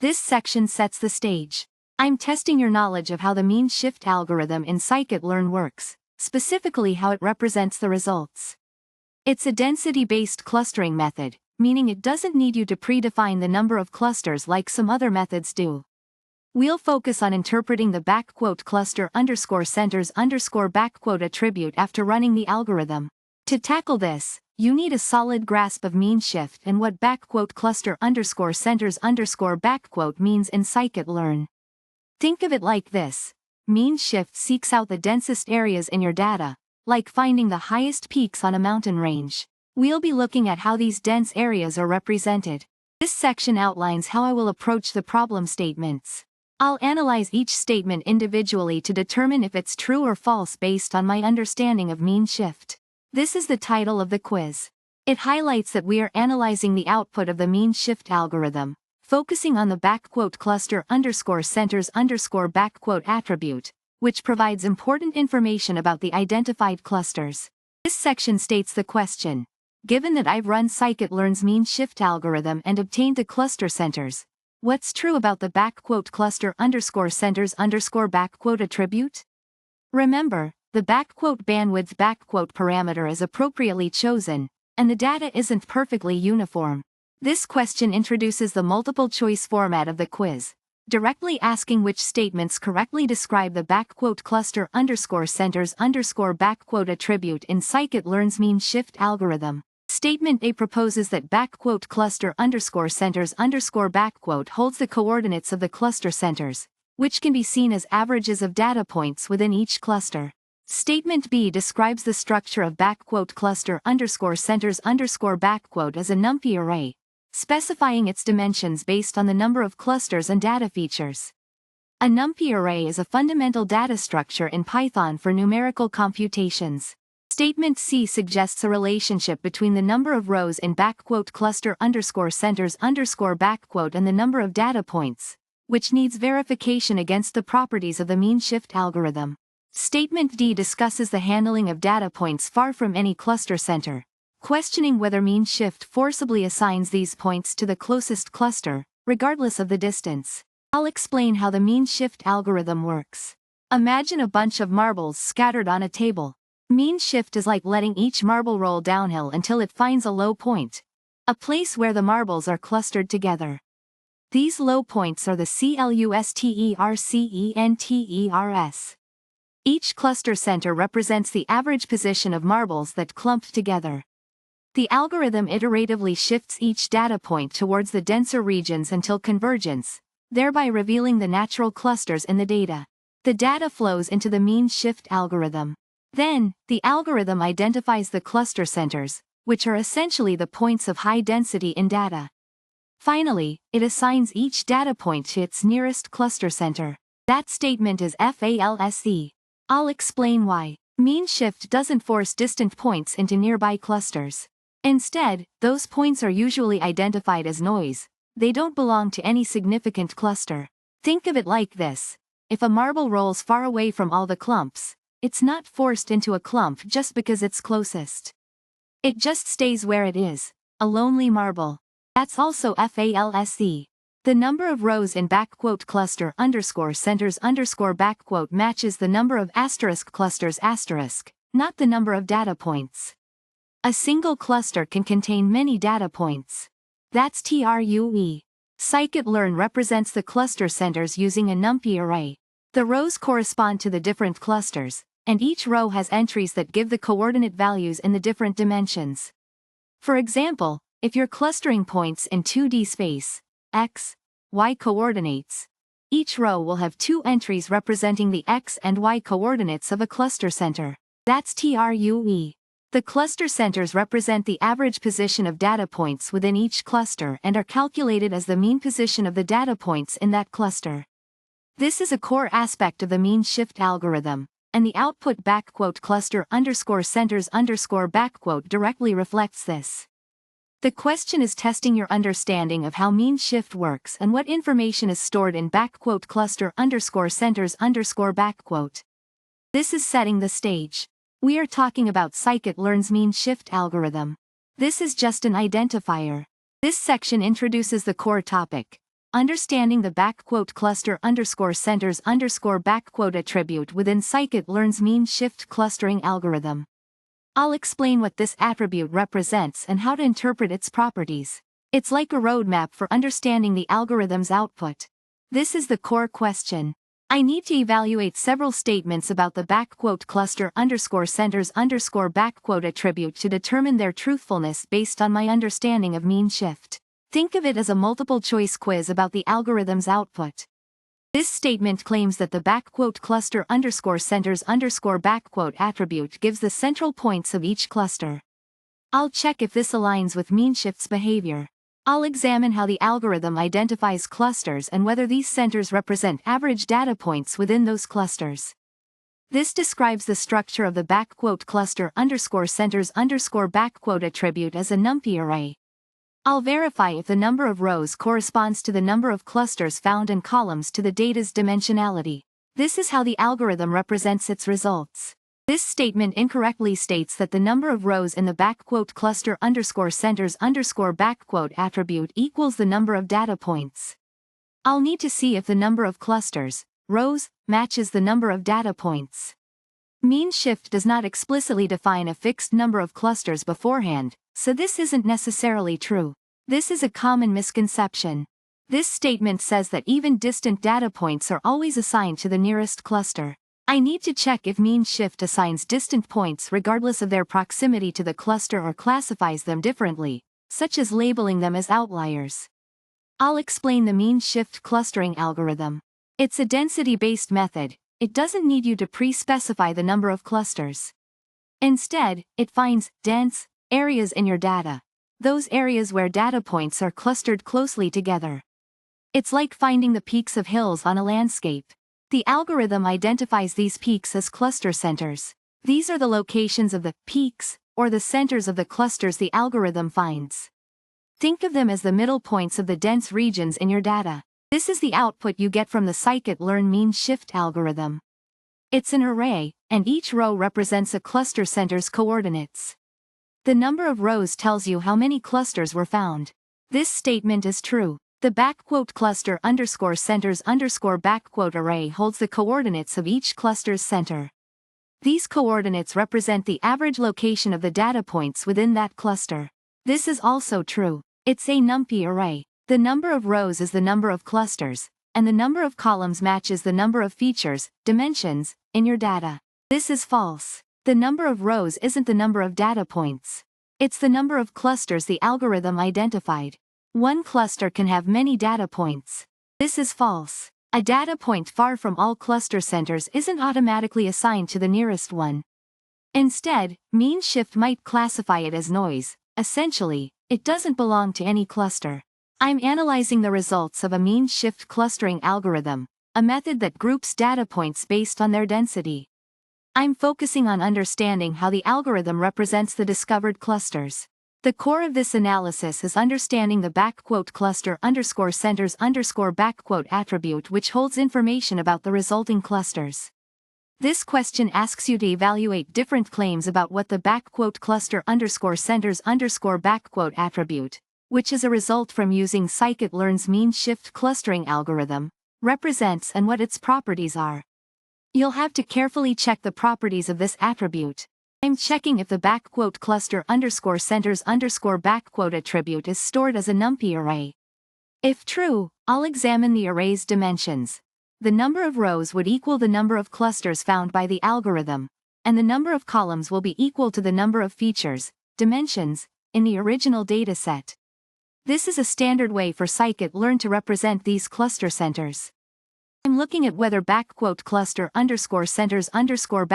This section sets the stage. I'm testing your knowledge of how the meanshift algorithm in scikit-learn works, specifically how it represents the results. It's a density-based clustering method, meaning it doesn't need you to predefine the number of clusters like some other methods do. We'll focus on interpreting the cluster_centers_backquote attribute after running the algorithm. To tackle this, you need a solid grasp of meanshift and what cluster_centers_backquote means in scikit-learn. Think of it like this. Meanshift seeks out the densest areas in your data, like finding the highest peaks on a mountain range. We'll be looking at how these dense areas are represented. This section outlines how I will approach the problem statements. I'll analyze each statement individually to determine if it's true or false based on my understanding of meanshift. This is the title of the quiz. It highlights that we are analyzing the output of the meanshift algorithm, focusing on the cluster_centers_backquote attribute, which provides important information about the identified clusters. This section states the question. Given that I've run scikit-learn's meanshift algorithm and obtained the cluster centers, what's true about the cluster_centers_backquote attribute? Remember, the bandwidth parameter is appropriately chosen, and the data isn't perfectly uniform. This question introduces the multiple-choice format of the quiz, directly asking which statements correctly describe the cluster_centers_backquote attribute in scikit-learn's meanshift algorithm. Statement A proposes that cluster_centers_backquote holds the coordinates of the cluster centers, which can be seen as averages of data points within each cluster. Statement B describes the structure of cluster_centers_backquote as a NumPy array, specifying its dimensions based on the number of clusters and data features. A NumPy array is a fundamental data structure in Python for numerical computations. Statement C suggests a relationship between the number of rows in cluster_centers_backquote and the number of data points, which needs verification against the properties of the meanshift algorithm. Statement D discusses the handling of data points far from any cluster center, questioning whether meanshift forcibly assigns these points to the closest cluster, regardless of the distance. I'll explain how the meanshift algorithm works. Imagine a bunch of marbles scattered on a table. Meanshift is like letting each marble roll downhill until it finds a low point, a place where the marbles are clustered together. These low points are the clustercenters. Each cluster center represents the average position of marbles that clumped together. The algorithm iteratively shifts each data point towards the denser regions until convergence, thereby revealing the natural clusters in the data. The data flows into the meanshift algorithm. Then, the algorithm identifies the cluster centers, which are essentially the points of high density in data. Finally, it assigns each data point to its nearest cluster center. That statement is false. I'll explain why. Meanshift doesn't force distant points into nearby clusters. Instead, those points are usually identified as noise. They don't belong to any significant cluster. Think of it like this. If a marble rolls far away from all the clumps, it's not forced into a clump just because it's closest. It just stays where it is, a lonely marble. That's also false. The number of rows in cluster_centers_backquote matches the number of clusters not the number of data points. A single cluster can contain many data points. That's true. Scikit-learn represents the cluster centers using a NumPy array. The rows correspond to the different clusters, and each row has entries that give the coordinate values in the different dimensions. For example, if you're clustering points in 2D space, x, y coordinates, each row will have two entries representing the x and y coordinates of a cluster center. That's true. The cluster centers represent the average position of data points within each cluster and are calculated as the mean position of the data points in that cluster. This is a core aspect of the meanshift algorithm, and the output cluster_centers_backquote directly reflects this. The question is testing your understanding of how meanshift works and what information is stored in cluster_centers_backquote. This is setting the stage. We are talking about scikit-learn's meanshift algorithm. This is just an identifier. This section introduces the core topic. understanding the cluster underscore centers underscore attribute within scikit-learn's meanshift clustering algorithm. I'll explain what this attribute represents and how to interpret its properties. It's like a roadmap for understanding the algorithm's output. This is the core question. I need to evaluate several statements about the cluster underscore centers underscore attribute to determine their truthfulness based on my understanding of meanshift. Think of it as a multiple-choice quiz about the algorithm's output. This statement claims that the cluster underscore centers underscore attribute gives the central points of each cluster. I'll check if this aligns with meanshift's behavior. I'll examine how the algorithm identifies clusters and whether these centers represent average data points within those clusters. This describes the structure of the cluster underscore centers underscore attribute as a NumPy array. I'll verify if the number of rows corresponds to the number of clusters found and columns to the data's dimensionality. This is how the algorithm represents its results. This statement incorrectly states that the number of rows in the cluster underscore centers underscore attribute equals the number of data points. I'll need to see if the number of clusters, rows, matches the number of data points. Meanshift does not explicitly define a fixed number of clusters beforehand, so this isn't necessarily true. This is a common misconception. This statement says that even distant data points are always assigned to the nearest cluster. I need to check if meanshift assigns distant points regardless of their proximity to the cluster or classifies them differently, such as labeling them as outliers. I'll explain the meanshift clustering algorithm. It's a density-based method. It doesn't need you to pre-specify the number of clusters. Instead, it finds dense areas in your data, those areas where data points are clustered closely together. It's like finding the peaks of hills on a landscape. The algorithm identifies these peaks as cluster centers. These are the locations of the peaks, or the centers of the clusters the algorithm finds. Think of them as the middle points of the dense regions in your data. This is the output you get from the scikit-learn meanshift algorithm. It's an array, and each row represents a cluster center's coordinates. The number of rows tells you how many clusters were found. This statement is true. The cluster underscore centers underscore array holds the coordinates of each cluster's center. These coordinates represent the average location of the data points within that cluster. This is also true. It's a NumPy array. The number of rows is the number of clusters, and the number of columns matches the number of features, dimensions, in your data. This is false. The number of rows isn't the number of data points. It's the number of clusters the algorithm identified. One cluster can have many data points. This is false. A data point far from all cluster centers isn't automatically assigned to the nearest one. Instead, meanshift might classify it as noise. Essentially, it doesn't belong to any cluster. I'm analyzing the results of a meanshift clustering algorithm, a method that groups data points based on their density. I'm focusing on understanding how the algorithm represents the discovered clusters. The core of this analysis is understanding the cluster underscore centers underscore attribute, which holds information about the resulting clusters. This question asks you to evaluate different claims about what the cluster underscore centers underscore attribute, which is a result from using scikit-learn's meanshift clustering algorithm, represents and what its properties are. You'll have to carefully check the properties of this attribute. I'm checking if the cluster underscore centers underscore attribute is stored as a NumPy array. If true, I'll examine the array's dimensions. The number of rows would equal the number of clusters found by the algorithm, and the number of columns will be equal to the number of features, dimensions, in the original dataset. This is a standard way for scikit-learn to represent these cluster centers. I'm looking at whether cluster underscore centers underscore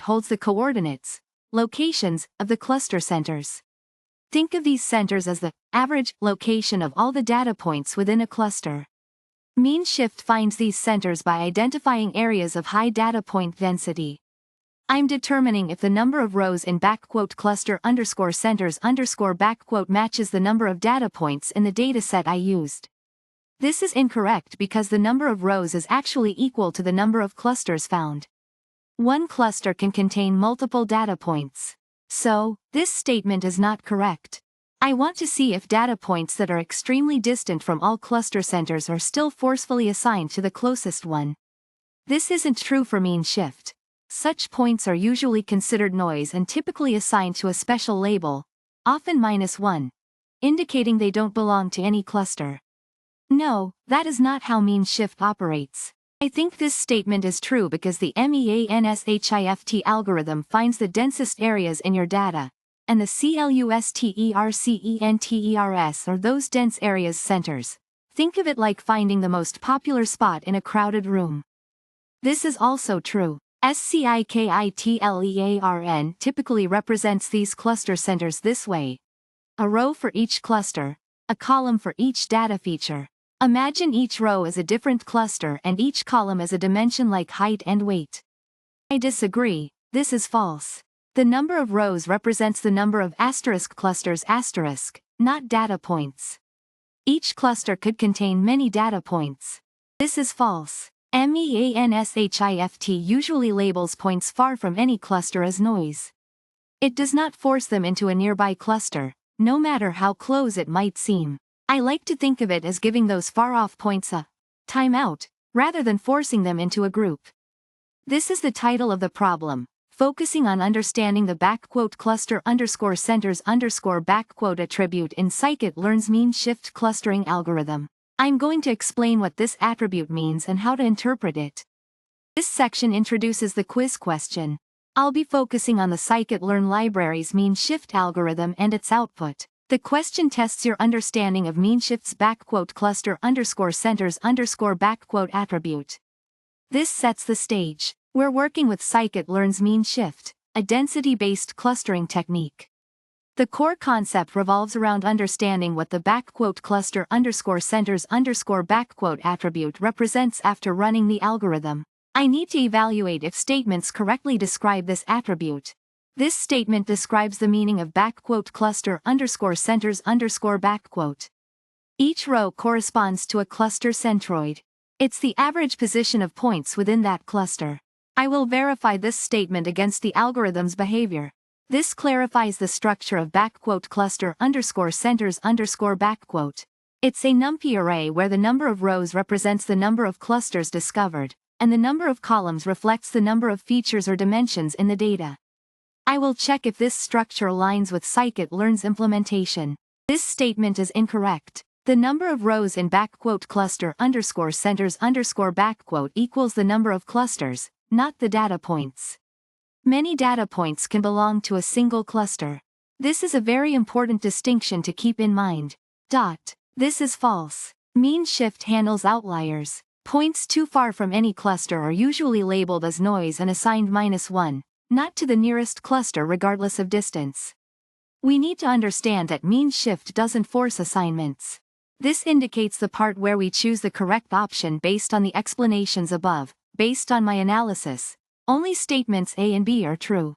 holds the coordinates, locations, of the cluster centers. Think of these centers as the average location of all the data points within a cluster. Meanshift finds these centers by identifying areas of high data point density. I'm determining if the number of rows in cluster underscore centers underscore matches the number of data points in the dataset I used. This is incorrect because the number of rows is actually equal to the number of clusters found. One cluster can contain multiple data points. So, this statement is not correct. I want to see if data points that are extremely distant from all cluster centers are still forcefully assigned to the closest one. This isn't true for mean shift. Such points are usually considered noise and typically assigned to a special label, often -1, indicating they don't belong to any cluster. No, that is not how mean shift operates. I think this statement is true because the meanshift algorithm finds the densest areas in your data, and the clustercenters are those dense areas centers. Think of it like finding the most popular spot in a crowded room. This is also true. Sklearn typically represents these cluster centers this way: a row for each cluster, a column for each data feature. Imagine each row as a different cluster and each column as a dimension like height and weight. I disagree, this is false. The number of rows represents the number of asterisk clusters asterisk, not data points. Each cluster could contain many data points. This is false. meanshift usually labels points far from any cluster as noise. It does not force them into a nearby cluster, no matter how close it might seem. I like to think of it as giving those far-off points a timeout, rather than forcing them into a group. This is the title of the problem, focusing on understanding the _cluster_centers_ attribute in scikit-learn's mean shift clustering algorithm. I'm going to explain what this attribute means and how to interpret it. This section introduces the quiz question. I'll be focusing on the scikit-learn library's mean shift algorithm and its output. The question tests your understanding of meanshift's _cluster_centers_ attribute. This sets the stage. We're working with scikit-learn's mean shift, a density-based clustering technique. The core concept revolves around understanding what the _cluster_centers_ attribute represents after running the algorithm. I need to evaluate if statements correctly describe this attribute. This statement describes the meaning of _cluster_centers_. Each row corresponds to a cluster centroid. It's the average position of points within that cluster. I will verify this statement against the algorithm's behavior. This clarifies the structure of _cluster_centers_. It's a NumPy array where the number of rows represents the number of clusters discovered, and the number of columns reflects the number of features or dimensions in the data. I will check if this structure aligns with scikit-learn's implementation. This statement is incorrect. The number of rows in _cluster_centers_ equals the number of clusters, not the data points. Many data points can belong to a single cluster. This is a very important distinction to keep in mind. This is false. Mean shift handles outliers. Points too far from any cluster are usually labeled as noise and assigned -1, not to the nearest cluster regardless of distance. We need to understand that mean shift doesn't force assignments. This indicates the part where we choose the correct option based on the explanations above. Based on my analysis, only statements A and B are true.